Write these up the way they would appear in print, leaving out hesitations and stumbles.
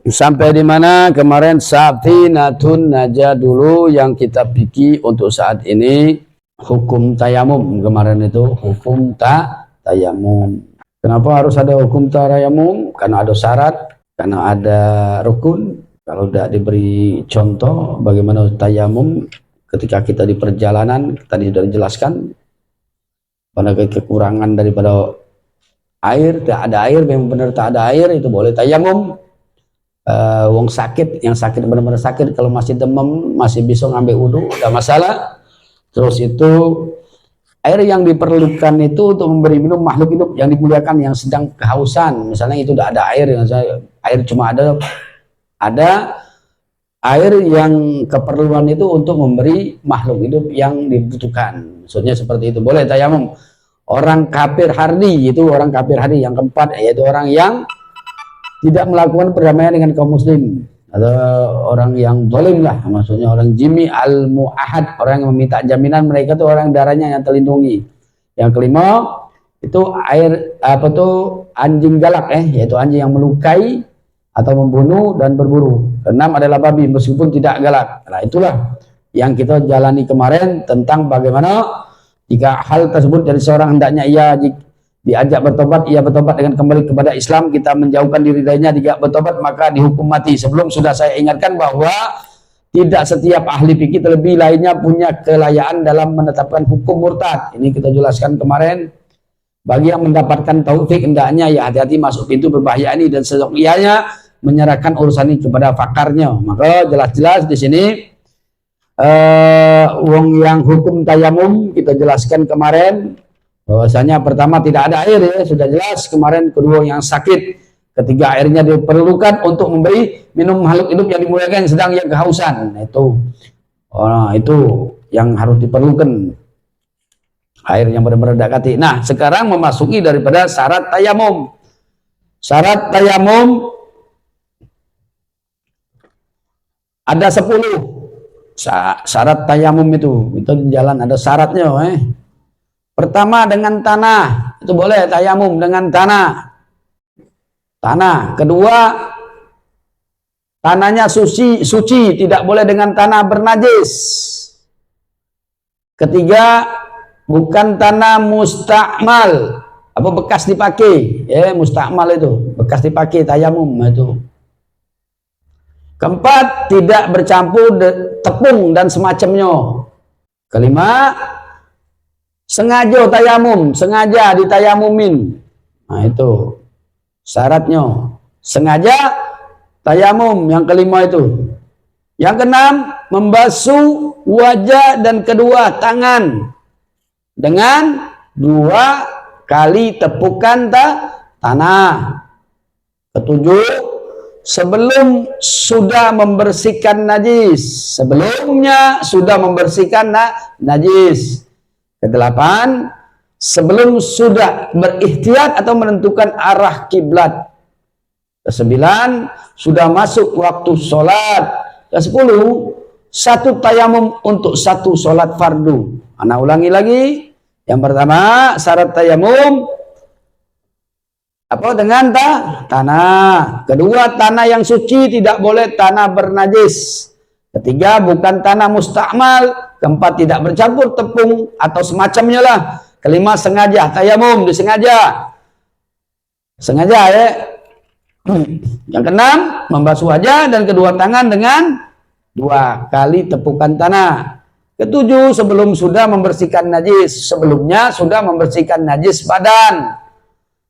Sampai di mana kemarin? Safinatun Najah dulu yang kita pikir untuk saat ini hukum tayamum. Kemarin itu hukum tayamum. Kenapa harus ada hukum tayamum? Karena ada syarat, karena ada rukun. Kalau tidak diberi contoh bagaimana tayamum ketika kita di perjalanan, tadi sudah dijelaskan pada kekurangan daripada air, tak ada air, memang benar tak ada air, itu boleh tayamum. Wong sakit, yang sakit benar-benar sakit, kalau masih demam masih bisa ngambil wudhu, tidak masalah. Terus itu air yang diperlukan itu untuk memberi minum makhluk hidup yang dimuliakan yang sedang kehausan, misalnya itu tidak ada air, air cuma ada air yang keperluan itu untuk memberi makhluk hidup yang dibutuhkan, maksudnya seperti itu, boleh tayamum. Orang kafir hardi, itu orang kafir hardi yang keempat, yaitu orang yang tidak melakukan perdamaian dengan kaum muslim, atau orang yang zalim lah, maksudnya orang jimi al-mu'ahad, orang yang meminta jaminan mereka itu orang darahnya yang terlindungi. Yang kelima itu air anjing galak, yaitu anjing yang melukai atau membunuh dan berburu. Keenam adalah babi meskipun tidak galak. Nah, itulah yang kita jalani kemarin tentang bagaimana jika hal tersebut dari seorang hendaknya ia diajak bertobat, ia bertobat dengan kembali kepada Islam, kita menjauhkan diri darinya, jika bertobat maka dihukum mati. Sebelum sudah saya ingatkan bahwa tidak setiap ahli fikih terlebih lainnya punya kelayaan dalam menetapkan hukum murtad. Ini kita jelaskan kemarin. Bagi yang mendapatkan taufik hendaknya ya hati-hati masuk pintu berbahaya ini dan seyogyanya menyerahkan urusan ini kepada pakarnya. Maka jelas-jelas di sini wong yang hukum tayamum kita jelaskan kemarin. Bahwasanya pertama tidak ada air, ya sudah jelas kemarin. Kedua yang sakit, ketiga airnya diperlukan untuk memberi minum makhluk hidup yang dimuliakan yang sedang yang kehausan. Itu yang harus diperlukan, air yang benar-benar dekati. Nah sekarang memasuki daripada syarat tayamum. Syarat tayamum ada 10 syarat tayamum, itu di jalan ada syaratnya. Pertama dengan tanah, itu boleh tayamum dengan tanah. Kedua, tanahnya suci, tidak boleh dengan tanah bernajis. Ketiga, bukan tanah mustakmal, apa bekas dipakai, mustakmal itu bekas dipakai tayamum itu. Keempat, tidak bercampur tepung dan semacamnya. Kelima, sengaja tayamum, sengaja ditayamumin. Nah itu syaratnya, sengaja tayamum yang kelima itu. Yang keenam, membasuh wajah dan kedua tangan dengan 2 kali tepukan tanah. Ketujuh, sebelum sudah membersihkan najis, sebelumnya sudah membersihkan najis. Kedelapan, sebelum sudah berikhtiar atau menentukan arah kiblat. Kesembilan, sudah masuk waktu sholat. Kesepuluh, 1 tayamum untuk 1 sholat fardu. Ana ulangi lagi. Yang pertama, syarat tayamum apa? Dengan tanah. Kedua, tanah yang suci, tidak boleh tanah bernajis. Ketiga, bukan tanah mustakmal. Keempat, tidak bercampur tepung atau semacamnya lah. Kelima, sengaja tayamum, disengaja. Sengaja ya. Yang keenam, membasuh wajah dan kedua tangan dengan 2 kali tepukan tanah. Ketujuh, sebelum sudah membersihkan najis. Sebelumnya sudah membersihkan najis badan.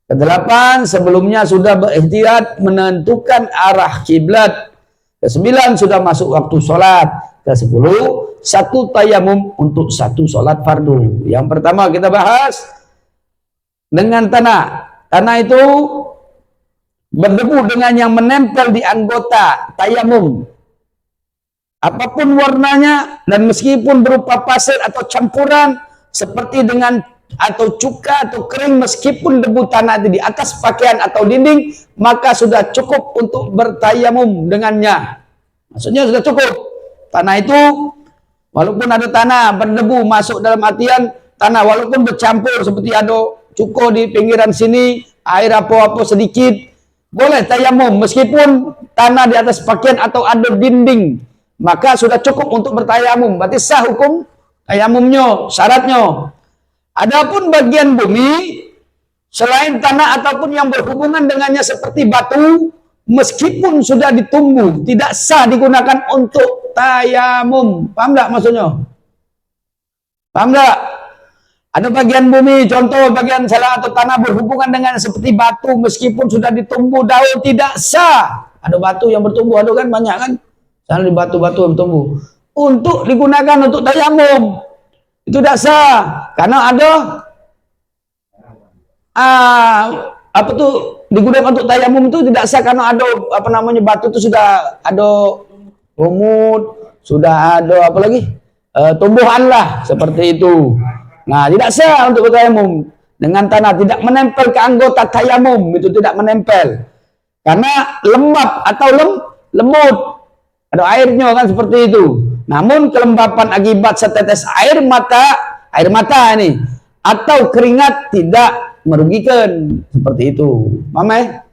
Kedelapan, sebelumnya sudah berikhtiar menentukan arah kiblat. Kesembilan, sudah masuk waktu sholat. Kesepuluh, 1 tayamum untuk 1 sholat fardu. Yang pertama kita bahas dengan tanah. Tanah itu berdebu dengan yang menempel di anggota tayamum, apapun warnanya, dan meskipun berupa pasir atau campuran seperti dengan atau cuka atau kering, meskipun debu tanah itu di atas pakaian atau dinding, maka sudah cukup untuk bertayamum dengannya. Maksudnya sudah cukup. Tanah itu walaupun ada tanah berdebu masuk dalam artian tanah, walaupun bercampur seperti ada cuko di pinggiran sini, air apa-apa sedikit, boleh tayamum meskipun tanah di atas pakaian atau ada dinding, maka sudah cukup untuk bertayamum. Berarti sah hukum tayamumnya, syaratnya. Adapun bagian bumi selain tanah ataupun yang berhubungan dengannya seperti batu, meskipun sudah ditumbuh, tidak sah digunakan untuk tayamum. Paham enggak maksudnya? Paham enggak? Ada bagian bumi, contoh bagian salah atau tanah berhubungan dengan seperti batu, meskipun sudah ditumbuh daun, tidak sah. Ada batu yang bertumbuh, ada kan banyak kan? Sana di batu-batu yang bertumbuh. Untuk digunakan untuk tayamum, itu tidak sah. Karena ada apa tuh digunakan untuk tayamum itu tidak sah karena ada apa namanya batu itu sudah ada lumut, sudah ada apa lagi tumbuhan lah seperti itu. Nah, tidak sah untuk bertayamum dengan tanah, tidak menempel ke anggota tayamum, itu tidak menempel. Karena lembab atau lemut, ada airnya kan seperti itu. Namun kelembapan akibat setetes air mata ini atau keringat tidak merugikan, seperti itu. Paham ya?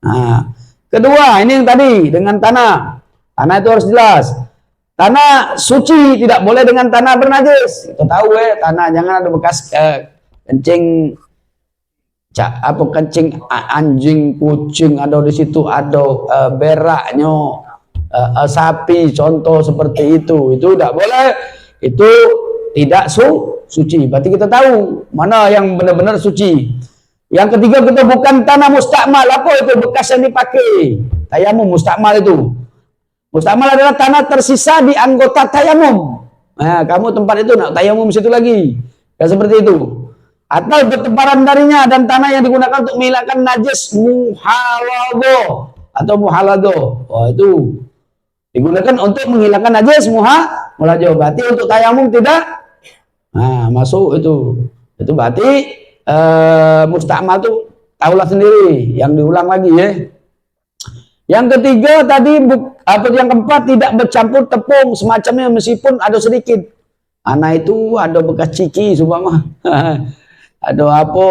Nah, kedua ini yang tadi dengan tanah. Tanah itu harus jelas. Tanah suci tidak boleh dengan tanah bernajis. Kita tahu tanah jangan ada bekas kencing kencing anjing, kucing, ada di situ ada beraknya sapi, contoh seperti itu tidak boleh. Itu tidak suci. Berarti kita tahu mana yang benar-benar suci. Yang ketiga, kita bukan tanah mustakmal. Apa itu bekas yang dipakai? Tayamum mustakmal itu. Mustakmal adalah tanah tersisa di anggota tayamum. Nah, kamu tempat itu nak tayamum situ lagi. Ya seperti itu. Atau bertebaran darinya dan tanah yang digunakan untuk menghilangkan najis muhalado atau muhalado. Oh, itu digunakan untuk menghilangkan najis muhalado. Berarti untuk tayamum tidak. Nah, masuk itu. Itu berarti mustakmal itu tahulah sendiri, yang diulang lagi ya. Yang ketiga tadi atau yang keempat, tidak bercampur tepung semacamnya meskipun ada sedikit. Anak itu ada bekas ciki sumpama. Ada apa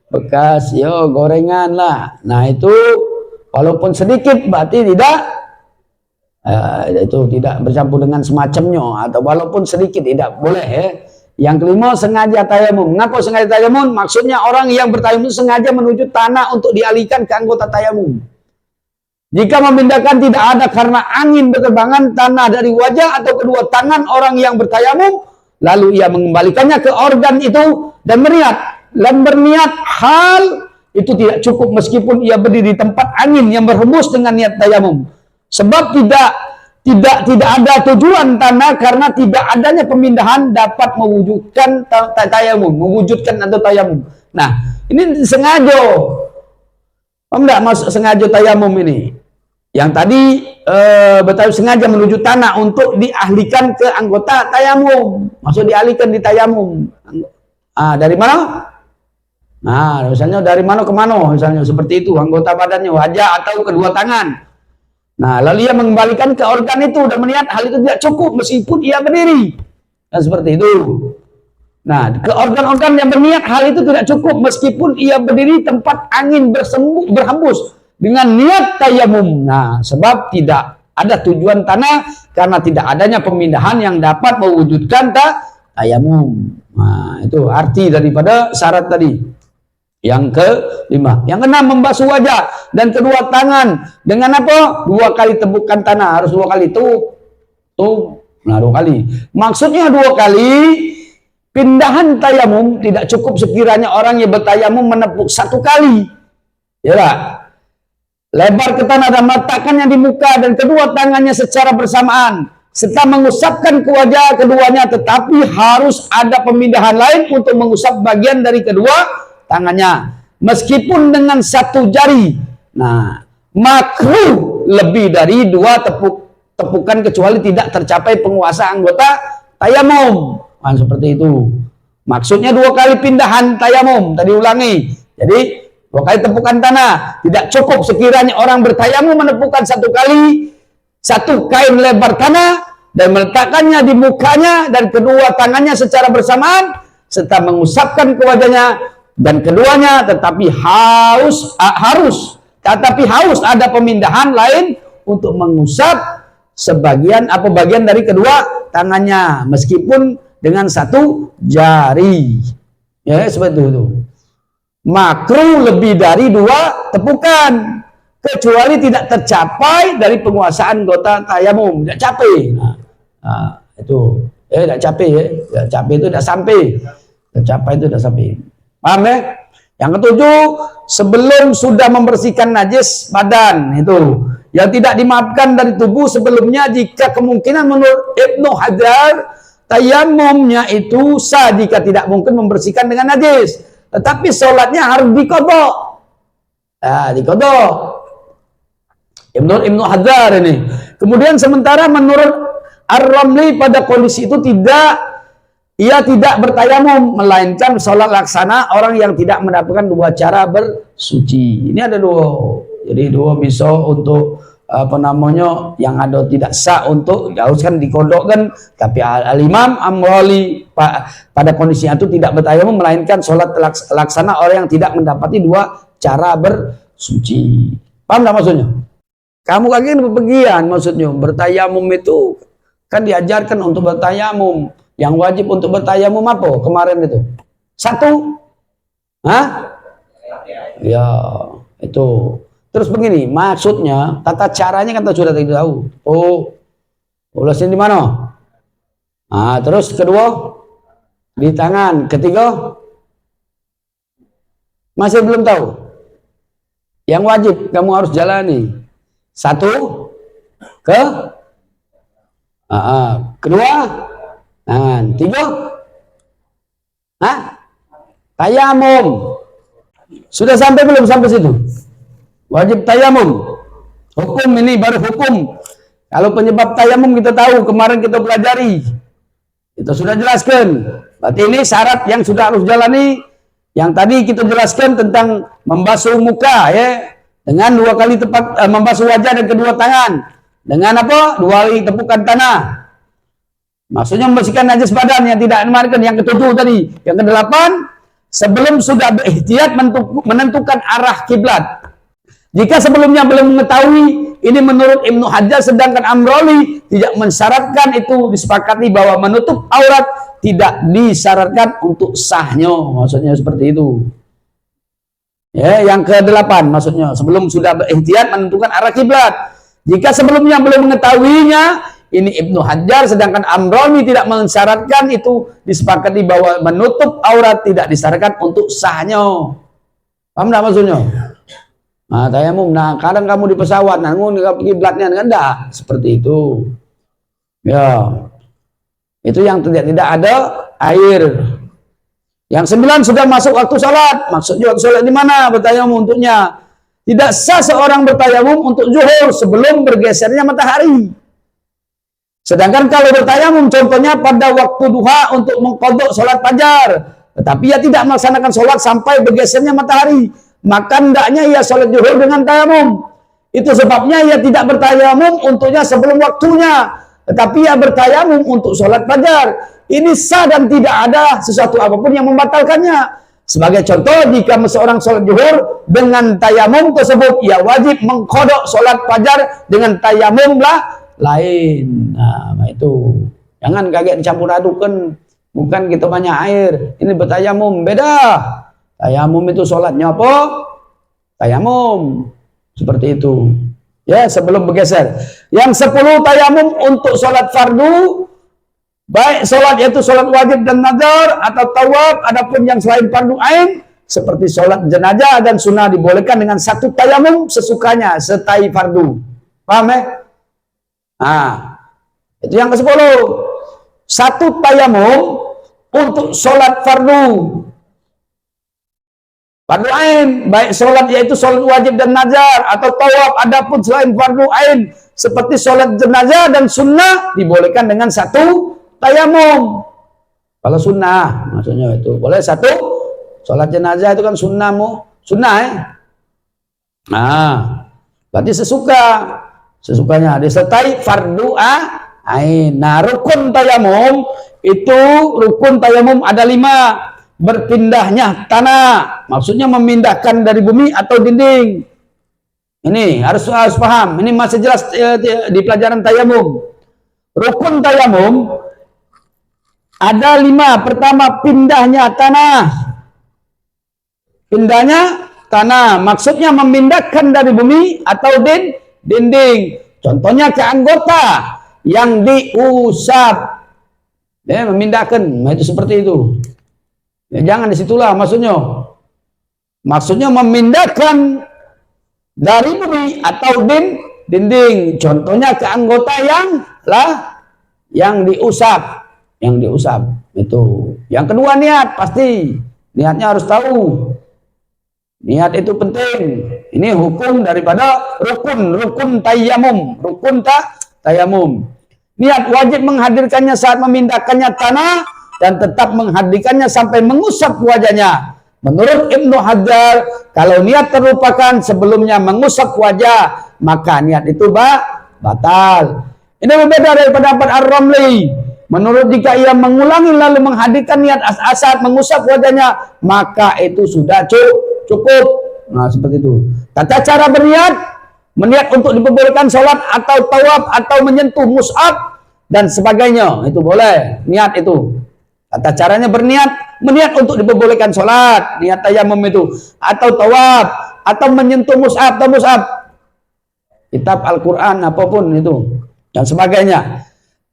bekas gorengan lah. Nah itu walaupun sedikit berarti tidak itu tidak bercampur dengan semacamnya, atau walaupun sedikit tidak boleh ya. Yang kelima, sengaja tayamum. Mengapa sengaja tayamum? Maksudnya orang yang bertayamum sengaja menuju tanah untuk dialihkan ke anggota tayamum. Jika memindahkan tidak ada karena angin berterbangan tanah dari wajah atau kedua tangan orang yang bertayamum, lalu ia mengembalikannya ke organ itu dan berniat hal itu tidak cukup meskipun ia berdiri di tempat angin yang berhembus dengan niat tayamum. Sebab tidak ada tujuan tanah, karena tidak adanya pemindahan dapat mewujudkan tayamum, atau tayamum. Nah, ini sengaja. Enggak masuk sengaja tayamum ini. Yang tadi betul sengaja menuju tanah untuk diahlikan ke anggota tayamum. Maksud dialihkan di tayamum. Dari mana? Nah, misalnya dari mana ke mana, misalnya seperti itu, anggota badannya, wajah atau kedua tangan. Nah, lalu ia mengembalikan ke organ itu dan melihat hal itu tidak cukup meskipun ia berdiri. Dan seperti itu. Nah, ke organ-organ yang berniat hal itu tidak cukup meskipun ia berdiri tempat angin berhembus dengan niat tayamum. Nah, sebab tidak ada tujuan tanah karena tidak adanya pemindahan yang dapat mewujudkan tayamum. Nah, itu arti daripada syarat tadi. Yang kelima. Yang keenam, membasuh wajah dan kedua tangan dengan apa? 2 kali tepukan tanah. Harus 2 kali nah 2 kali. Maksudnya 2 kali pindahan tayamum tidak cukup sekiranya orang yang bertayamum menepuk 1 kali. Ya lah. Lebar ke tanah dan meletakkannya di muka dan kedua tangannya secara bersamaan serta mengusapkan ke wajah keduanya, tetapi harus ada pemindahan lain untuk mengusap bagian dari kedua tangannya meskipun dengan 1 jari. Nah, makruh lebih dari 2 tepukan kecuali tidak tercapai penguasa anggota tayamum. Nah, seperti itu. Maksudnya 2 kali pindahan tayamum. Tadi ulangi. Jadi 2 kali tepukan tanah. Tidak cukup sekiranya orang bertayamum menepukkan 1 kali 1 kain lebar tanah dan meletakkannya di mukanya dan kedua tangannya secara bersamaan serta mengusapkan ke wajahnya dan keduanya, tetapi harus Tetapi harus ada pemindahan lain untuk mengusap sebagian apa bagian dari kedua tangannya meskipun dengan satu jari. Ya, seperti itu. Makruh lebih dari 2 tepukan kecuali tidak tercapai dari penguasaan anggota tayamum, tidak capai. Itu tidak capai ya. Tidak capai itu tidak sampai. Tercapai itu tidak sampai. Paham ya? Yang ketujuh, sebelum sudah membersihkan najis badan itu yang tidak dimaafkan dari tubuh sebelumnya jika kemungkinan menurut Ibnu Hajar tayamumnya itu sah jika tidak mungkin membersihkan dengan najis, tetapi sholatnya harus dikodok. Dikodok. Menurut Ibnu Hajar ini. Kemudian sementara menurut Ar-Ramli pada kondisi itu ia tidak bertayamum, melainkan sholat laksana orang yang tidak mendapatkan 2 cara bersuci. Ini ada 2. Jadi 2 bisa untuk yang ada tidak sah untuk haruskan dikodokkan. Tapi Al-Imam Amrali pada kondisi itu tidak bertayamum, melainkan sholat laksana orang yang tidak mendapati 2 cara bersuci. Paham tak maksudnya? Kamu kaki berpergian maksudnya. Bertayamum itu kan diajarkan untuk bertayamum. Yang wajib untuk bertayamum apa kemarin itu? 1. Ya, itu. Terus begini, maksudnya tata caranya kan kita sudah tahu. Ulasnya di mana? Terus kedua di tangan, ketiga masih belum tahu. Yang wajib kamu harus jalani. 1 kedua 3 tayamum. Sudah sampai belum sampai situ? Wajib tayamum. Hukum ini baru hukum. Kalau penyebab tayamum kita tahu, kemarin kita pelajari. Kita sudah jelaskan. Berarti ini syarat yang sudah harus jalani. Yang tadi kita jelaskan tentang membasuh muka ya. Dengan 2 kali membasuh wajah dan kedua tangan. Dengan apa? 2 kali tepukan tanah. Maksudnya membersihkan najis badan yang tidak dimaafkan. Yang ke-7 tadi. Yang ke-8, sebelum sudah berihtiyat menentukan arah kiblat. Jika sebelumnya belum mengetahui, ini menurut Ibnu Hajar, sedangkan Amrali tidak mensyaratkan itu, disepakati bahwa menutup aurat tidak disyaratkan untuk sahnya. Maksudnya seperti itu. Ya, yang ke-8 maksudnya sebelum sudah berihtiyat menentukan arah kiblat. Jika sebelumnya belum mengetahuinya, ini Ibnu Hajar, sedangkan Amrani tidak mensyaratkan itu, disepakati bahwa menutup aurat tidak disyaratkan untuk sahnya. Paham enggak maksudnya? Tayamum. Kadang kamu di pesawat, kiblatnya enggak seperti itu. Ya. Itu yang tidak ada air. Yang 9 sudah masuk waktu sholat. Maksudnya waktu sholat di mana bertayamum untuknya? Tidak sah seorang bertayamum untuk zuhur sebelum bergesernya matahari. Sedangkan kalau bertayamum contohnya pada waktu duha untuk mengqadha sholat fajar, tetapi ia tidak melaksanakan sholat sampai bergesernya matahari, maka hendaknya ia sholat zuhur dengan tayamum. Itu sebabnya ia tidak bertayamum untuknya sebelum waktunya, tetapi ia bertayamum untuk sholat fajar. Ini sah dan tidak ada sesuatu apapun yang membatalkannya. Sebagai contoh, jika seorang sholat zuhur dengan tayamum tersebut, ia wajib mengqadha sholat fajar dengan tayamum lain. Itu jangan kaget dicampur adukan. Bukan kita banyak air, ini bertayamum, beda. Tayamum itu sholatnya apa? Tayamum. Seperti itu ya, sebelum bergeser. Yang 10 tayamum untuk sholat fardu, baik sholat yaitu sholat wajib dan nazar atau tawaf. Adapun yang selain fardu ain seperti sholat jenazah dan sunnah dibolehkan dengan 1 tayamum sesukanya setai fardu. Paham ya? Itu yang ke-10. 1 tayamum untuk sholat fardu ain, baik sholat yaitu sholat wajib dan nazar atau tawaf. Adapun selain fardu ain seperti sholat jenazah dan sunnah dibolehkan dengan 1 tayamum. Kalau sunnah maksudnya itu boleh 1. Sholat jenazah itu kan sunnah ya. Berarti sesukanya disertai fardu ain. Rukun tayamum itu, rukun tayamum ada 5. Berpindahnya tanah, maksudnya memindahkan dari bumi atau dinding. Ini harus paham. Ini masih jelas di pelajaran tayamum. Rukun tayamum ada 5. Pertama, pindahnya tanah. Pindahnya tanah. Maksudnya memindahkan dari bumi atau dinding. Contohnya ke anggota yang diusap. Ya, memindahkan. Nah, itu seperti itu. Ya, jangan disitulah maksudnya. Maksudnya memindahkan dari bumi atau dinding. Contohnya ke anggota yang diusap. Itu. Yang kedua, niat. Pasti niatnya harus tahu. Niat itu penting. Ini hukum daripada rukun tayamum. Tayamum. Niat wajib menghadirkannya saat memindahkannya tanah dan tetap menghadirkannya sampai mengusap wajahnya. Menurut Ibnu Hajar, kalau niat terlupakan sebelumnya mengusap wajah, maka niat itu batal. Ini berbeda dari pendapat Ar-Ramli. Menurut jika ia mengulangi lalu menghadirkan niat saat mengusap wajahnya, maka itu sudah cukup. Nah, seperti itu. Tata cara meniat untuk diperbolehkan sholat atau tawaf atau menyentuh mushaf dan sebagainya, itu boleh. Niat itu. Tata caranya meniat untuk diperbolehkan sholat, niat tayamum itu, atau tawaf, atau menyentuh mushaf atau kitab Al-Quran apapun itu dan sebagainya.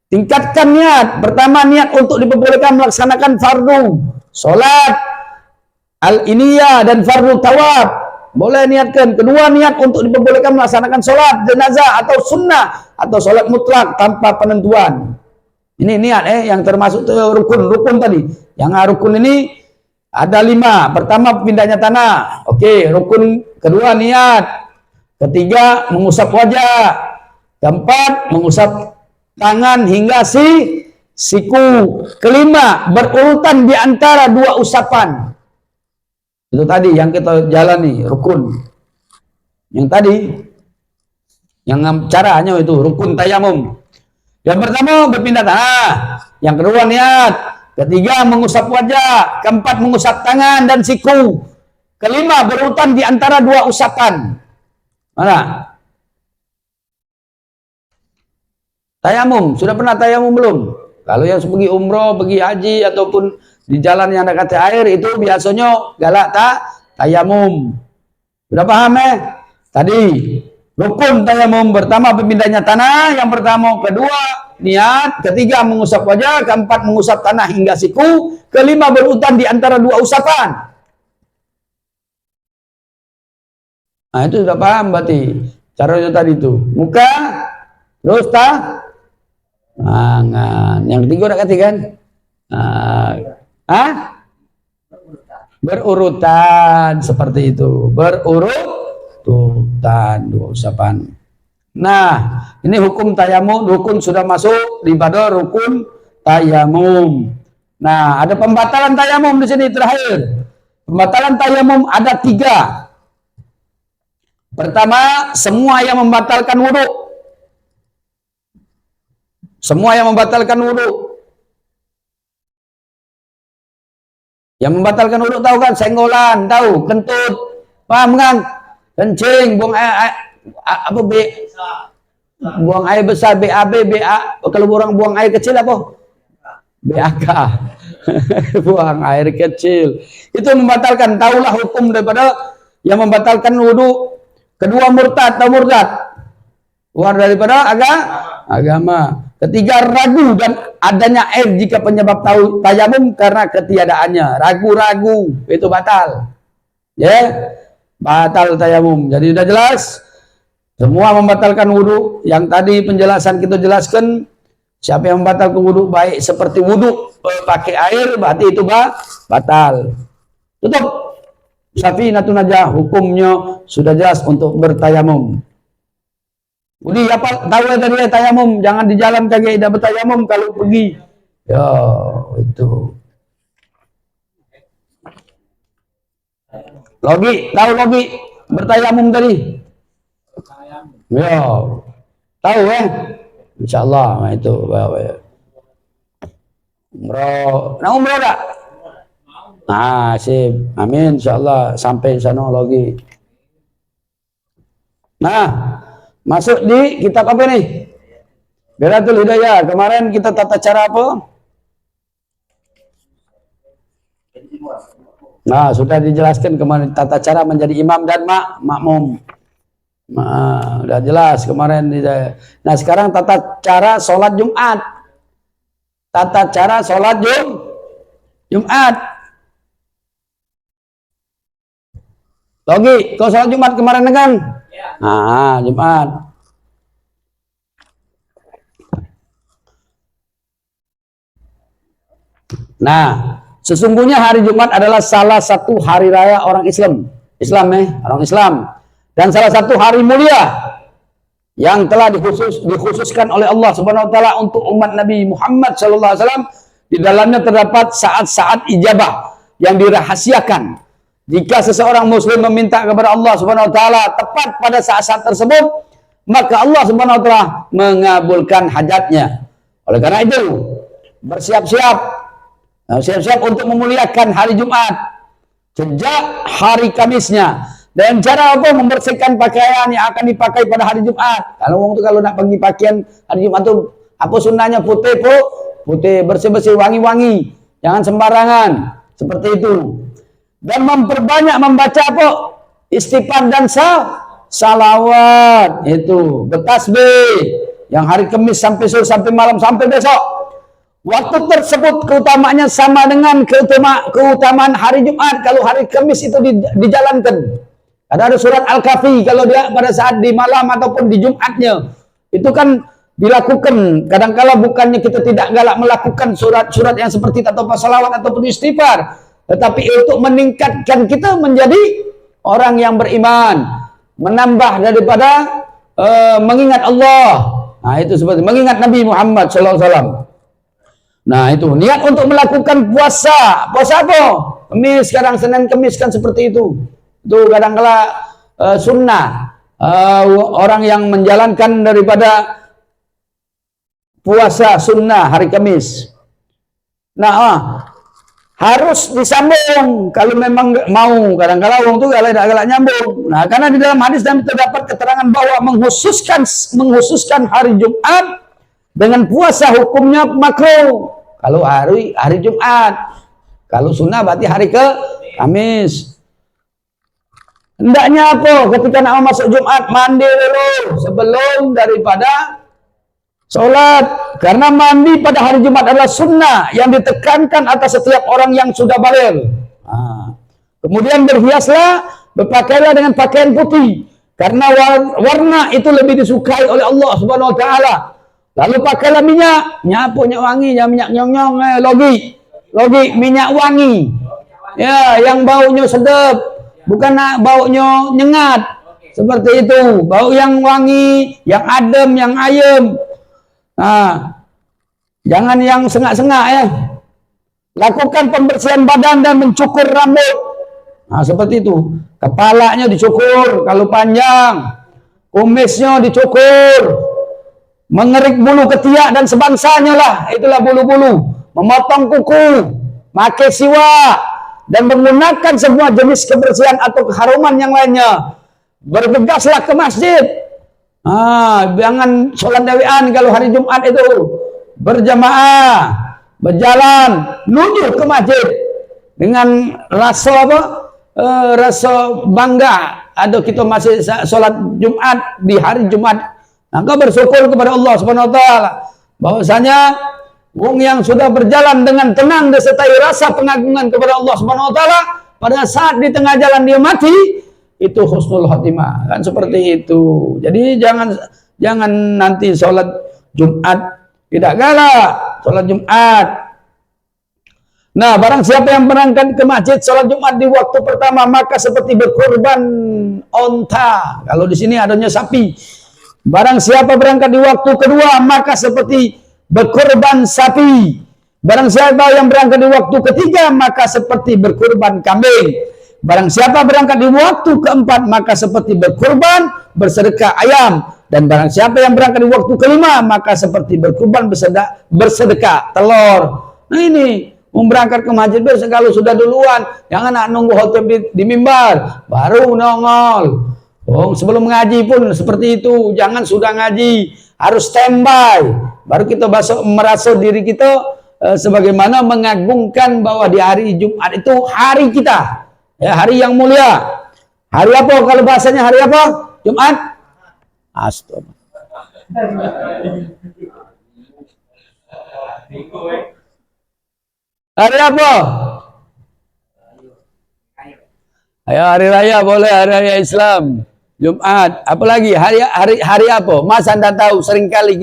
Tingkatkan niat. Pertama, niat untuk diperbolehkan melaksanakan fardu sholat al-iniyah dan fardu tawaf, boleh niatkan. Kedua, niat untuk diperbolehkan melaksanakan sholat jenazah atau sunnah atau sholat mutlak tanpa penentuan. Ini niat yang termasuk rukun tadi. Yang rukun ini ada 5. Pertama, pindahnya tanah. Oke, rukun kedua niat. Ketiga, mengusap wajah. Keempat, mengusap tangan hingga siku. Kelima, berurutan di antara 2 usapan. Itu tadi yang kita jalani, rukun. Yang tadi, yang caranya itu rukun tayamum. Yang pertama, berpindah tanah. Yang kedua, niat. Ketiga, mengusap wajah. Keempat, mengusap tangan dan siku. Kelima, berurutan di antara 2 usapan. Mana? Tayamum. Sudah pernah tayamum belum? Kalau yang pergi umroh, pergi haji, ataupun di jalan yang dekat air, itu biasanya galak tayamum. Sudah paham Tadi rukun tayamum pertama berpindahnya tanah, yang pertama, kedua niat, ketiga mengusap wajah, keempat mengusap tanah hingga siku, kelima berurutan di antara 2 usapan. Nah, itu sudah paham berarti caranya tadi itu. Muka, terus tangan. Yang ketiga udah kan? Berurutan seperti itu. Berurutan 2 usapan. Nah, ini hukum tayamum. Rukun sudah masuk di pada rukun tayamum. Nah, ada pembatalan tayamum di sini terakhir. Pembatalan tayamum ada 3. Pertama, semua yang membatalkan wudhu. Semua yang membatalkan wudhu. Yang membatalkan wudhu tahu kan? Senggolan, tahu? Kentut, paham kan? Kencing, buang air, buang air besar, BAB, BA. Kalau orang buang air kecil apa? BAK. Buang air kecil. Itu membatalkan. Taulah hukum daripada yang membatalkan wudhu. Kedua, murtad atau murtad. Keluar daripada agama. Ketiga, ragu dan adanya air jika penyebab tayamum karena ketiadaannya. Ragu-ragu, itu batal. Ya, batal tayamum. Jadi sudah jelas. Semua membatalkan wudhu. Yang tadi penjelasan kita jelaskan. Siapa yang membatalkan wudhu baik seperti wudhu pakai air, berarti itu batal. Tutup. Safinatun najah, hukumnya sudah jelas untuk bertayamum. Udi apa tahu tadi tayamum, jangan di jalan kagak tidak bertayamum kalau pergi. Ya, itu. Logi, tahu logi bertayamum tadi? Ya. Tahu Insyaallah, nah itu. Umroh, umroh tak? Nah, sip. Amin insyaallah sampai sana lagi. Nah, masuk di kitab apa nih? Bidatul Hidayah. Kemarin kita tata cara apa? Nah, sudah dijelaskan kemarin tata cara menjadi imam dan makmum. Nah, udah jelas kemarin. Nah, sekarang tata cara sholat Jumat. Tata cara sholat Jumat. Logi, kau sholat Jumat kemarin kan? Nah, Jumat. Nah, sesungguhnya hari Jumat adalah salah satu hari raya orang Islam. Orang Islam. Dan salah satu hari mulia yang telah dikhususkan oleh Allah Subhanahu wa taala untuk umat Nabi Muhammad sallallahu alaihi wasallam. Di dalamnya terdapat saat-saat ijabah yang dirahasiakan. Jika seseorang muslim meminta kepada Allah Subhanahu wa taala tepat pada saat-saat tersebut, maka Allah Subhanahu wa taala mengabulkan hajatnya. Oleh karena itu, siap-siap untuk memuliakan hari Jumat sejak hari Kamisnya. Dan cara apa? Membersihkan pakaian yang akan dipakai pada hari Jumat. Kalau nak pergi pakaian hari Jumat itu apa sunnahnya? Putih, bersih-bersih, wangi-wangi, jangan sembarangan seperti itu. Dan memperbanyak membaca apa? Istighfar dan salawat, itu bertasbih yang hari Kamis sampai sore, sampai malam, sampai besok. Waktu tersebut keutamaannya sama dengan keutamaan hari Jumat kalau hari Kamis itu dijalankan. Ada surat Al-Kahfi kalau dia pada saat di malam ataupun di Jumatnya itu kan dilakukan. Kadangkala bukannya kita tidak galak melakukan surat-surat yang seperti itu atau salawat ataupun istighfar, tetapi untuk meningkatkan kita menjadi orang yang beriman, menambah daripada mengingat Allah. Nah, itu seperti mengingat Nabi Muhammad SAW. Nah, itu niat untuk melakukan puasa. Puasa apa? Kamis, sekarang Senin Kamis kan seperti itu. Itu kadang-kala sunnah orang yang menjalankan daripada puasa sunnah hari Kamis. Nah, harus disambung kalau memang mau. Kadang-kala orang itu galak nyambung. Nah, karena di dalam hadis dan terdapat keterangan bahwa menghususkan hari Jumat dengan puasa hukumnya makruh. Kalau hari Jumat, kalau sunnah berarti hari Kamis. Hendaknya apa? Ketika nak masuk Jumat, mandi dulu sebelum daripada sholat. Karena mandi pada hari Jumat adalah sunnah yang ditekankan atas setiap orang yang sudah baligh. Kemudian berhiaslah, berpakailah dengan pakaian putih. Karena warna itu lebih disukai oleh Allah Subhanahu wa taala. Lalu pakailah minyak wangi, minyak nyong-nyong, logi, minyak wangi. Ya, yang baunya sedap. Bukan baunya nyengat. Seperti itu. Bau yang wangi, yang adem, yang ayem. Nah, jangan yang sengak-sengak ya. Lakukan pembersihan badan dan mencukur rambut. Nah, seperti itu. Kepalanya dicukur kalau panjang. Kumisnya dicukur. Mengerik bulu ketiak dan sebangsanya lah. Itulah bulu-bulu. Memotong kuku. Pakai siwak. Dan menggunakan semua jenis kebersihan atau keharuman yang lainnya. Bergegaslah ke masjid. Jangan sholat dawian kalau hari Jumat itu. Berjamaah, berjalan, menuju ke masjid dengan rasa apa? Rasa bangga. Aduh, kita masih sholat Jumat di hari Jumat. Maka bersyukur kepada Allah Subhanahu wa taala bahwasanya wong yang sudah berjalan dengan tenang disertai rasa pengagungan kepada Allah Subhanahu wa taala, pada saat di tengah jalan dia mati, itu husnul khotimah. Kan seperti itu. Jadi jangan nanti sholat Jumat tidak galak, sholat Jumat. Nah, barang siapa yang berangkat ke masjid sholat Jumat di waktu pertama, maka seperti berkorban onta. Kalau di sini adanya sapi. Barang siapa berangkat di waktu kedua, maka seperti berkorban sapi. Barang siapa yang berangkat di waktu ketiga, maka seperti berkorban kambing. Barang siapa berangkat di waktu keempat, maka seperti berkorban bersedekah ayam. Dan barang siapa yang berangkat di waktu kelima, maka seperti berkorban bersedekah telur. Nah, ini berangkat ke masjid kalau sudah duluan, jangan nunggu khotib di mimbar baru nongol. Oh, sebelum ngaji pun seperti itu. Jangan sudah ngaji, harus standby. Baru kita merasa diri kita sebagaimana mengagungkan bahwa di hari Jumat itu hari kita. Ya, hari yang mulia. Hari apa kalau bahasanya hari apa? Jumat? Astaga. Hari apa? Ayo hari raya boleh, hari raya Islam. Jumat, apalagi hari apa? Mas Anda tahu seringkali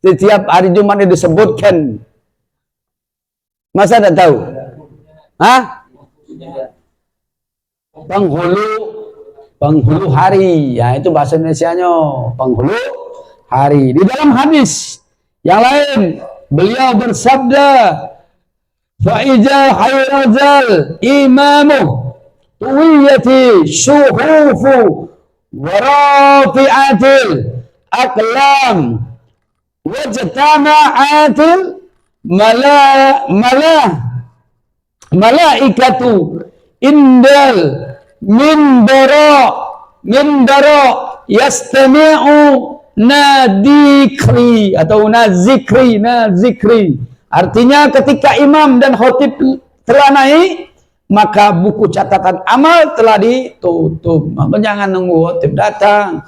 setiap hari Jumat itu disebutkan. Mas Anda tahu? Hah? Penghulu hari. Ya itu bahasa Indonesianya, penghulu hari. Di dalam hadis yang lain beliau bersabda, "Fa'iza hayrazal imamu tuwiyati syuhufu warafi'atil aqlam wajtama'atil malaikatu indal mindara yastami'u nadikri atau nazikri. Artinya ketika imam dan khotib telah naik, maka buku catatan amal telah ditutup. Maka jangan nunggu khotib datang.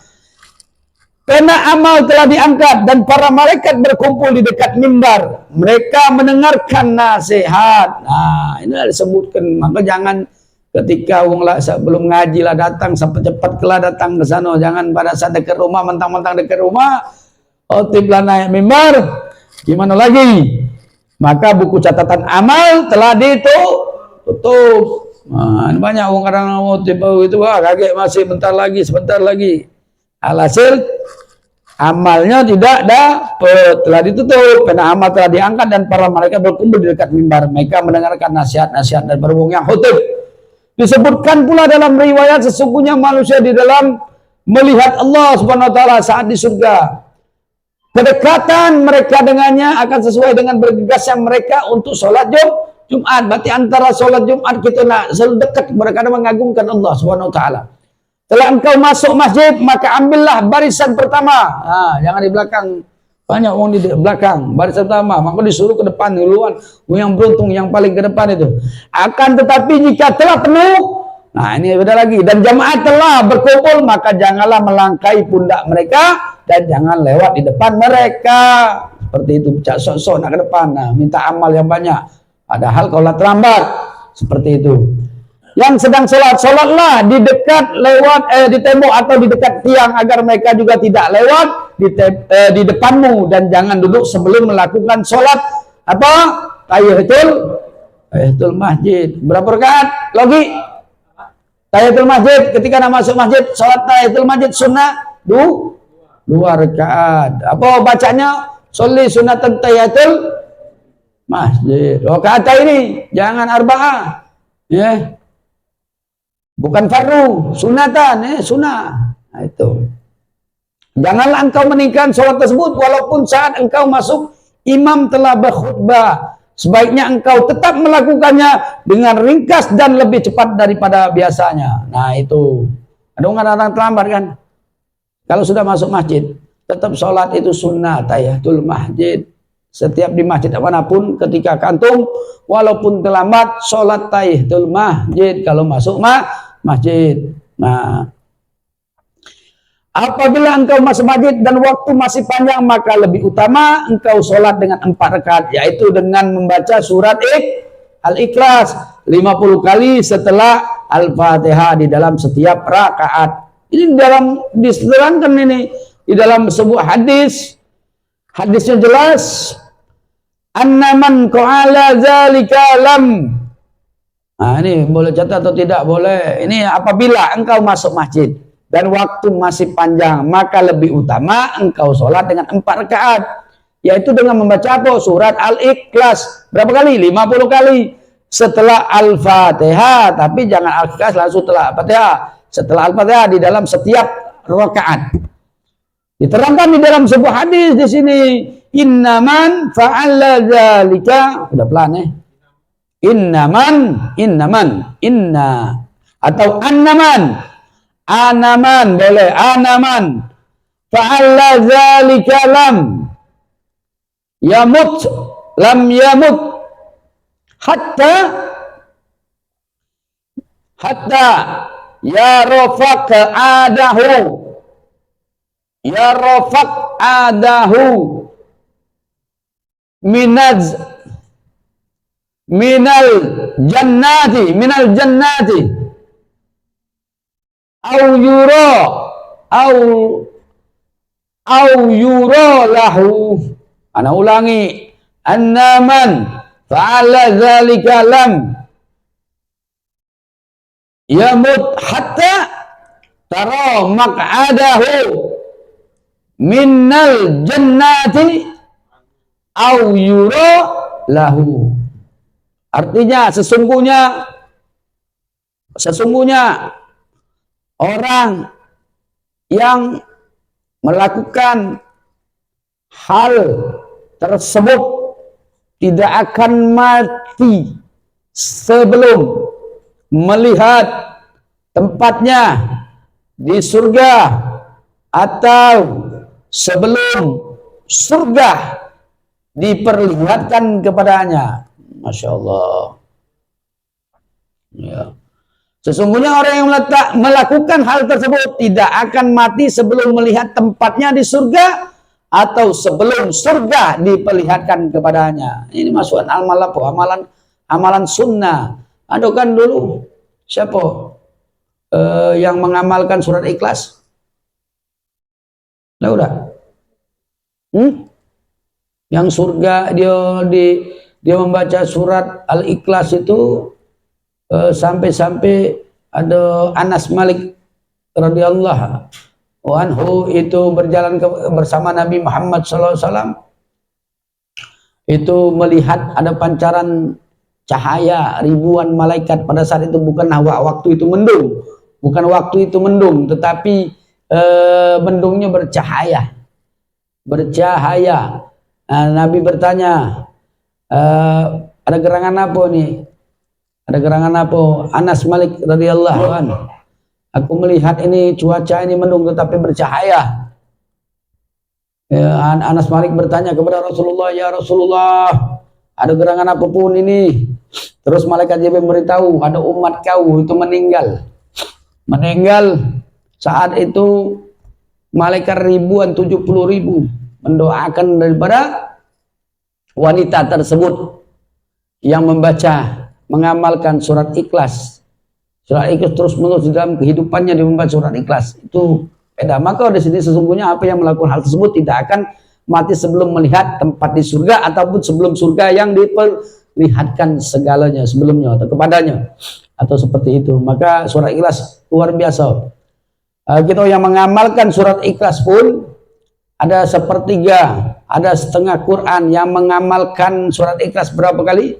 Karena amal telah diangkat dan para malaikat berkumpul di dekat mimbar. Mereka mendengarkan nasihat. Nah, ini disebutkan. Maka jangan ketika belum ngaji lah datang, sampai cepat kelah datang ke sana. Jangan pada saat dekat rumah, mentang-mentang dekat rumah, khotib lah naik mimbar. Gimana lagi? Maka buku catatan amal telah ditutup. Nah, banyak orang kadang khotib itu kaget masih sebentar lagi. Alhasil amalnya tidak dapat, telah ditutup karena amal telah diangkat dan para malaikat berkumpul di dekat mimbar. Mereka mendengarkan nasihat-nasihat dan berhubung yang khutib. Disebutkan pula dalam riwayat sesungguhnya manusia di dalam melihat Allah Subhanahu wa taala saat di surga. Kedekatan mereka dengannya akan sesuai dengan bergegasnya mereka untuk sholat Jumat. Berarti antara sholat Jumat kita nak selalu dekat mereka mengagungkan Allah Subhanahu wa taala. Setelah engkau masuk masjid, maka ambillah barisan pertama. Nah, jangan di belakang. Banyak orang di belakang. Barisan pertama. Maka disuruh ke depan duluan. Yang beruntung, yang paling ke depan itu. Akan tetapi jika telah penuh, nah ini beda lagi. Dan jamaah telah berkumpul, maka janganlah melangkai pundak mereka dan jangan lewat di depan mereka. Seperti itu. Cak sok-sok nak ke depan. Nah, minta amal yang banyak. Padahal kalau terlambat. Seperti itu. Yang sedang sholatlah di dekat di tembok atau di dekat tiang agar mereka juga tidak lewat di depanmu dan jangan duduk sebelum melakukan sholat apa tahiyatul masjid. Berapa rakaat? Logi tahiyatul masjid ketika nak masuk masjid sholat tahiyatul masjid sunnah 2 rakaat. Apa bacanya? Sholli sunatan tahiyatul masjid. Rakaat ini jangan arba'ah. Ya. Bukan fardu, sunatan, sunnah. Nah, itu. Janganlah engkau meninggalkan sholat tersebut walaupun saat engkau masuk imam telah berkhutbah. Sebaiknya engkau tetap melakukannya dengan ringkas dan lebih cepat daripada biasanya. Nah itu. Ada orang terlambat kan? Kalau sudah masuk masjid, tetap sholat itu sunnah tahiyatul masjid. Setiap di masjid manapun ketika kantung, walaupun terlambat, sholat tahiyatul masjid kalau masuk masjid. Nah, apabila engkau masuk masjid dan waktu masih panjang, maka lebih utama engkau sholat dengan 4 rakaat, yaitu dengan membaca surat Al-Ikhlas 50 kali setelah Al-Fatihah di dalam setiap rakaat. Ini diterangkan ini di dalam sebuah hadis. Hadisnya jelas. Annaman qala zalika lam. Nah, ini boleh catat atau tidak boleh. Ini apabila engkau masuk masjid dan waktu masih panjang, maka lebih utama engkau sholat dengan 4 rakaat, yaitu dengan membaca apa? Surat Al-Ikhlas. Berapa kali? 50 kali setelah Al-Fatihah. Tapi jangan Al-Ikhlas langsung setelah Al-Fatihah. Setelah Al-Fatihah di dalam setiap rakaat. Diterangkan di dalam sebuah hadis di sini. Innaman fa'alla dzalika. Udah pelan ya. Inna atau annaman anaman, boleh anaman. Fa'alla dzalika lam yamut, lam yamut hatta yarfaq adahu, yarfaq adahu minal jannati au yura lahu. Ana ulangi, annaman fa'ala dzalika lam yamut hatta tara maq'adahu minal jannati au yura lahu. Artinya sesungguhnya orang yang melakukan hal tersebut tidak akan mati sebelum melihat tempatnya di surga atau sebelum surga diperlihatkan kepadanya. Masya Allah. Ya. Sesungguhnya orang yang melakukan hal tersebut tidak akan mati sebelum melihat tempatnya di surga atau sebelum surga diperlihatkan kepadanya. Ini masukan amalan sunnah. Ada kan dulu siapa yang mengamalkan surat Ikhlas? Nah, udah. Yang surga dia membaca surat Al-Ikhlas itu sampai ada Anas Malik radhiyallahu anhu itu berjalan bersama Nabi Muhammad SAW, itu melihat ada pancaran cahaya ribuan malaikat pada saat itu. Bukanlah waktu itu mendung, bukan waktu itu mendung, tetapi mendungnya bercahaya. Nabi bertanya, ada gerangan apa nih? Ada gerangan apa? Anas Malik radhiyallahu anhu, aku melihat ini cuaca ini mendung tetapi bercahaya. Anas Malik bertanya kepada Rasulullah, ya Rasulullah, ada gerangan apapun ini? Terus malaikat Jibril memberitahu, ada umat kau itu meninggal saat itu. Malaikat ribuan, 70.000 mendoakan daripada wanita tersebut yang mengamalkan surat Ikhlas. Surat Ikhlas terus menerus di dalam kehidupannya dia membaca surat Ikhlas. Itu beda. Maka di sini sesungguhnya apa yang melakukan hal tersebut tidak akan mati sebelum melihat tempat di surga ataupun sebelum surga yang diperlihatkan segalanya sebelumnya atau kepadanya, atau seperti itu. Maka surat Ikhlas luar biasa. Kita yang mengamalkan surat Ikhlas pun ada sepertiga, ada setengah Quran yang mengamalkan surat Ikhlas berapa kali?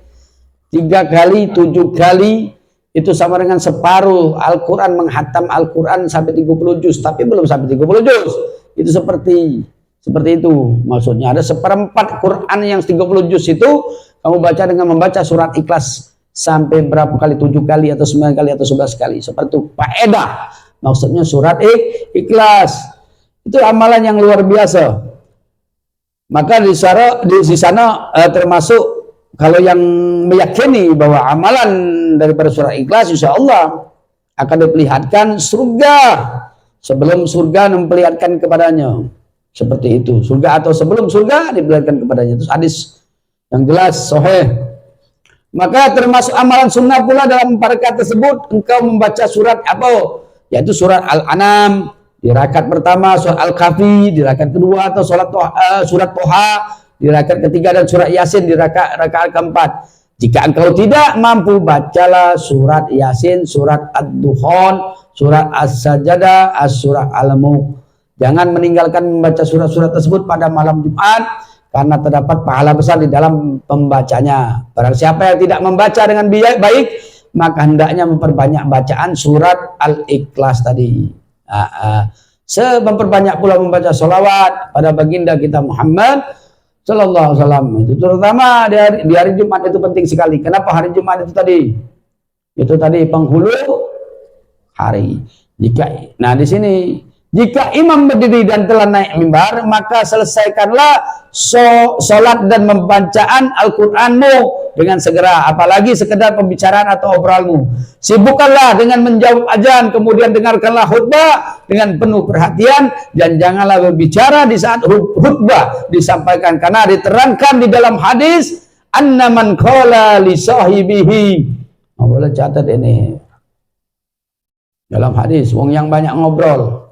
3 kali, 7 kali, itu sama dengan separuh Al-Quran, menghatam Al-Quran sampai 30 juz, tapi belum sampai 30 juz. Itu seperti itu maksudnya. Ada seperempat Quran yang 30 juz itu kamu baca dengan membaca surat Ikhlas sampai berapa kali? 7 kali atau 9 kali atau 11 kali. Seperti itu faedah. Maksudnya surat Ikhlas itu amalan yang luar biasa. Maka di sana termasuk kalau yang meyakini bahwa amalan daripada surat Ikhlas insya Allah akan diperlihatkan surga sebelum surga memperlihatkan kepadanya. Seperti itu, surga atau sebelum surga diperlihatkan kepadanya. Terus hadis yang jelas sahih. Maka termasuk amalan sunnah pula dalam rakaat tersebut engkau membaca surat apa? Yaitu surat Al-An'am di rakaat pertama, surat Al-Kahfi di rakaat kedua, atau surat Toha di rakaat ketiga, dan surat Yasin di rakaat keempat. Jika engkau tidak mampu, bacalah surat Yasin, surat Ad-Dukhan, surat As-Sajadah, surat Al-Mulk. Jangan meninggalkan membaca surat-surat tersebut pada malam Jumat, karena terdapat pahala besar di dalam pembacanya. Barang siapa yang tidak membaca dengan baik, maka hendaknya memperbanyak bacaan surat Al-Ikhlas tadi. Memperbanyak pula membaca sholawat pada baginda kita Muhammad Sallallahu Alaihi Wasallam. Itu terutama di hari Jumat itu penting sekali. Kenapa hari Jumat itu tadi? Itu tadi penghulu hari. Nah di sini, jika imam berdiri dan telah naik mimbar, maka selesaikanlah sholat dan pembacaan Al-Quranmu dengan segera, apalagi sekedar pembicaraan atau obrolmu. Sibukkanlah dengan menjawab azan, kemudian dengarkanlah khutbah dengan penuh perhatian, dan janganlah berbicara di saat khutbah disampaikan, karena diterangkan di dalam hadis, anna man qala li sahibihi. Boleh catat ini. Dalam hadis, wong yang banyak ngobrol.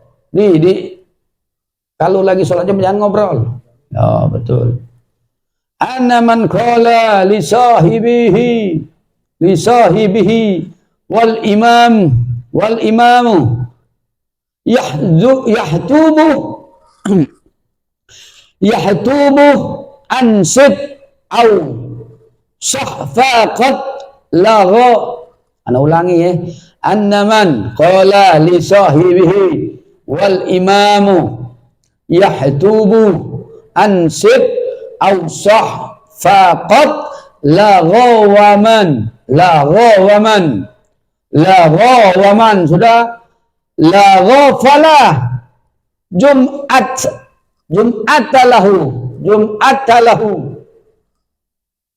Kalau lagi sholat jam jangan ngobrol. Ya, betul. Anna man qala li sahibihi wal imamu yahtubu ansit au sahfaqat lagha. Ana ulangi ya. Anna man qala li sahibihi wal imamu yahtubu ansib au sahfaqat laghawaman sudah laghafalah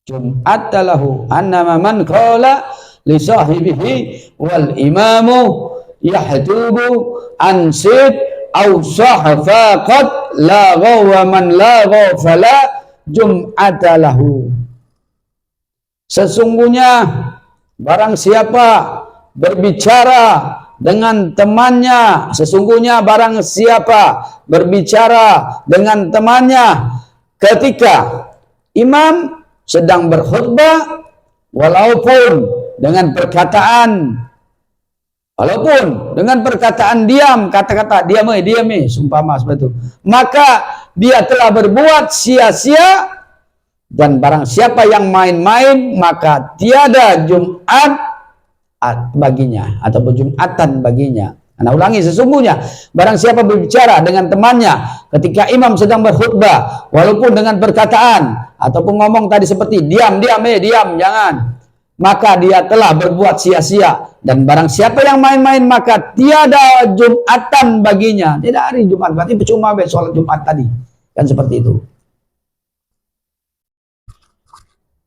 jum'atalahu annama man qala li sahibihi wal imamu yahtubu ansib au sahfaqat laghawa man laghafala jum'atalahu. Sesungguhnya barang siapa berbicara dengan temannya, sesungguhnya barang siapa berbicara dengan temannya ketika imam sedang berkhutbah, walaupun dengan perkataan diam, kata-kata diam, sumpama seperti itu, maka dia telah berbuat sia-sia, dan barang siapa yang main-main maka tiada Jumat baginya ataupun Jumatan baginya. Nah, ulangi, sesungguhnya barang siapa berbicara dengan temannya ketika imam sedang berkhutbah, walaupun dengan perkataan ataupun ngomong tadi seperti diam, jangan, maka dia telah berbuat sia-sia. Dan barang siapa yang main-main maka tiada Jumatan baginya. Tidak hari Jumat, berarti percuma sholat Jumat tadi. Kan seperti itu.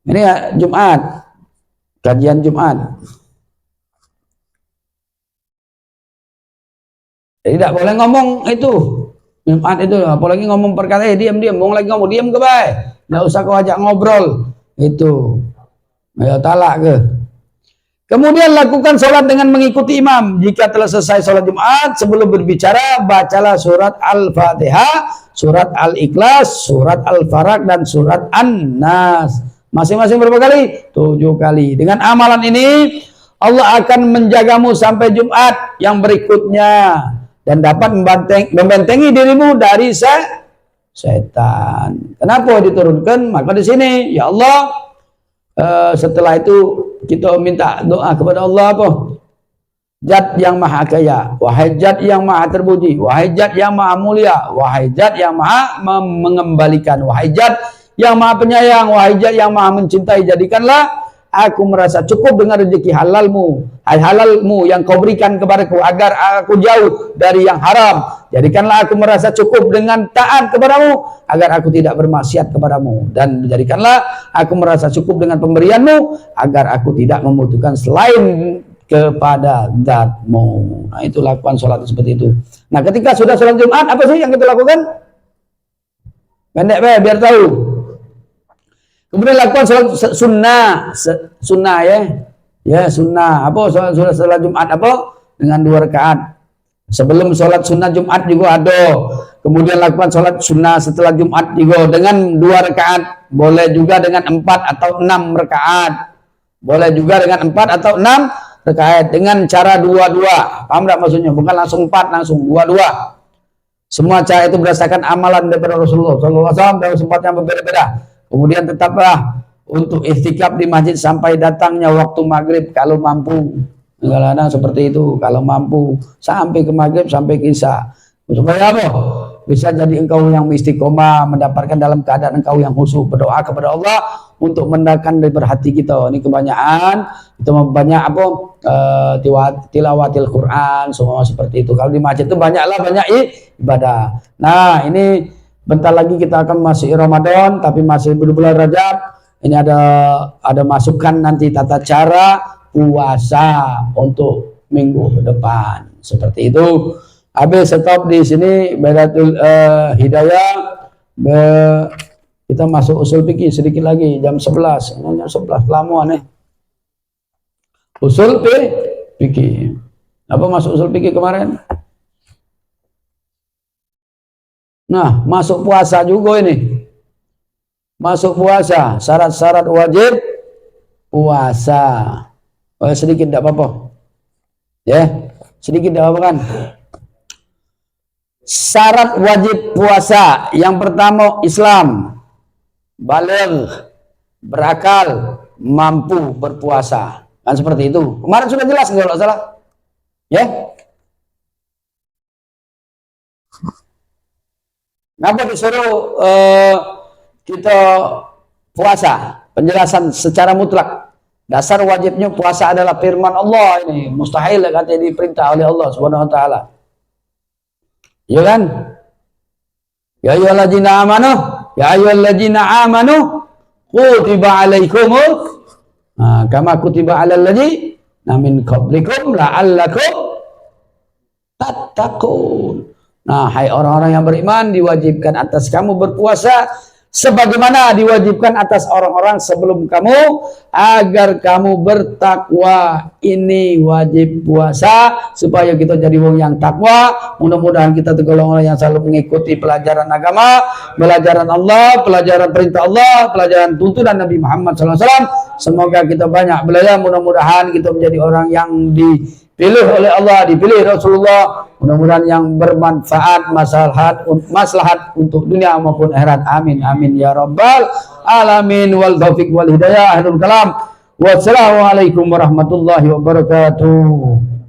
Ini ya Jumat, kajian Jumat. Tidak boleh ngomong itu Jumat itu, apalagi ngomong perkara diam, mau lagi ngomong diam ke baik. Tidak usah kau ajak ngobrol itu. Ya talak ke. Kemudian lakukan sholat dengan mengikuti imam. Jika telah selesai sholat Jumat, sebelum berbicara bacalah surat Al-Fatihah, surat Al-Ikhlas, surat Al-Falaq, dan surat An-Nas. Masing-masing berapa kali? 7 kali. Dengan amalan ini Allah akan menjagamu sampai Jumat yang berikutnya dan dapat membentengi dirimu dari setan. Kenapa diturunkan? Maka di sini, ya Allah, setelah itu kita minta doa kepada Allah apa? Zat yang maha kaya, wahai Zat yang maha terpuji, wahai Zat yang maha mulia, wahai Zat yang maha mengembalikan, wahai Zat yang maha penyayang, wahai Zat yang maha mencintai, jadikanlah aku merasa cukup dengan rezeki halalmu yang kau berikan kepadaku, agar aku jauh dari yang haram. Jadikanlah aku merasa cukup dengan taat kepadamu, agar aku tidak bermaksiat kepadamu. Dan jadikanlah aku merasa cukup dengan pemberianmu, agar aku tidak membutuhkan selain kepada Zat-Mu. Nah, itu lakukan sholat seperti itu. Nah, ketika sudah sholat Jumat, apa sih yang kita lakukan? Pendek biar tahu. Kemudian lakukan sholat sunnah ya sunnah. Apa sholat Jumat apa? Dengan 2 rakaat. Sebelum sholat sunnah Jumat juga ada. Kemudian lakukan sholat sunnah setelah Jumat juga dengan 2 rakaat. Boleh juga dengan 4 atau 6 rakaat. Boleh juga dengan 4 atau 6 rakaat dengan cara 2-2. Paham tidak maksudnya? Bukan langsung 4, langsung 2-2. Semua cara itu berdasarkan amalan daripada Rasulullah SAW dalam tempat yang berbeda-beda. Kemudian tetaplah untuk ikhtikaf di masjid sampai datangnya waktu maghrib kalau mampu. Kadang-kadang seperti itu, kalau mampu sampai ke maghrib, sampai ke isya. Supaya apa? bisa jadi engkau yang istiqomah, mendapatkan dalam keadaan engkau yang khusyuk, berdoa kepada Allah untuk mendakan dari hati kita. Ini kebanyakan itu banyak apa tilawatil Quran, semua seperti itu. Kalau di masjid itu banyaklah banyak ibadah. Nah, ini bentar lagi kita akan masuk Ramadan, tapi masih bulan Rajab. Ini ada masukan nanti tata cara puasa untuk minggu depan. Seperti itu. Habis stop di sini Baidatul Hidayah. Kita masuk usul fikih sedikit lagi jam 11. Jam 11 lama nih. Usul fikih. Apa masuk usul fikih kemarin? Nah, masuk puasa juga ini. Masuk puasa, syarat-syarat wajib puasa. Oh, sedikit tidak apa-apa. Ya, sedikit tidak apa-apa kan? Syarat wajib puasa yang pertama Islam, baligh, berakal, mampu berpuasa, kan seperti itu. Kemarin sudah jelas kalau salah, ya. Kenapa disuruh kita puasa? Penjelasan secara mutlak. Dasar wajibnya puasa adalah firman Allah ini, mustahil katanya diperintah oleh Allah Subhanahu wa taala. Ya kan? Ya ayyuhalladzina amanu, ya ayyuhalladzina amanu kutiba alaikumul kama kutiba alal ladzina min qablikum la'allakum tattaqun. Nah, hai orang-orang yang beriman, diwajibkan atas kamu berpuasa sebagaimana diwajibkan atas orang-orang sebelum kamu agar kamu bertakwa. Ini wajib puasa supaya kita jadi orang yang takwa. Mudah-mudahan kita tergolong orang yang selalu mengikuti pelajaran agama, pelajaran Allah, pelajaran perintah Allah, pelajaran tuntunan Nabi Muhammad SAW. Semoga kita banyak belajar. Mudah-mudahan kita menjadi orang yang dipilih oleh Allah, dipilih Rasulullah. Mudah-mudahan yang bermanfaat, maslahat untuk dunia maupun akhirat. Amin amin ya rabbal alamin. Wal taufiq wal hidayah. Ahlul kalam. Wassalamualaikum warahmatullahi wabarakatuh.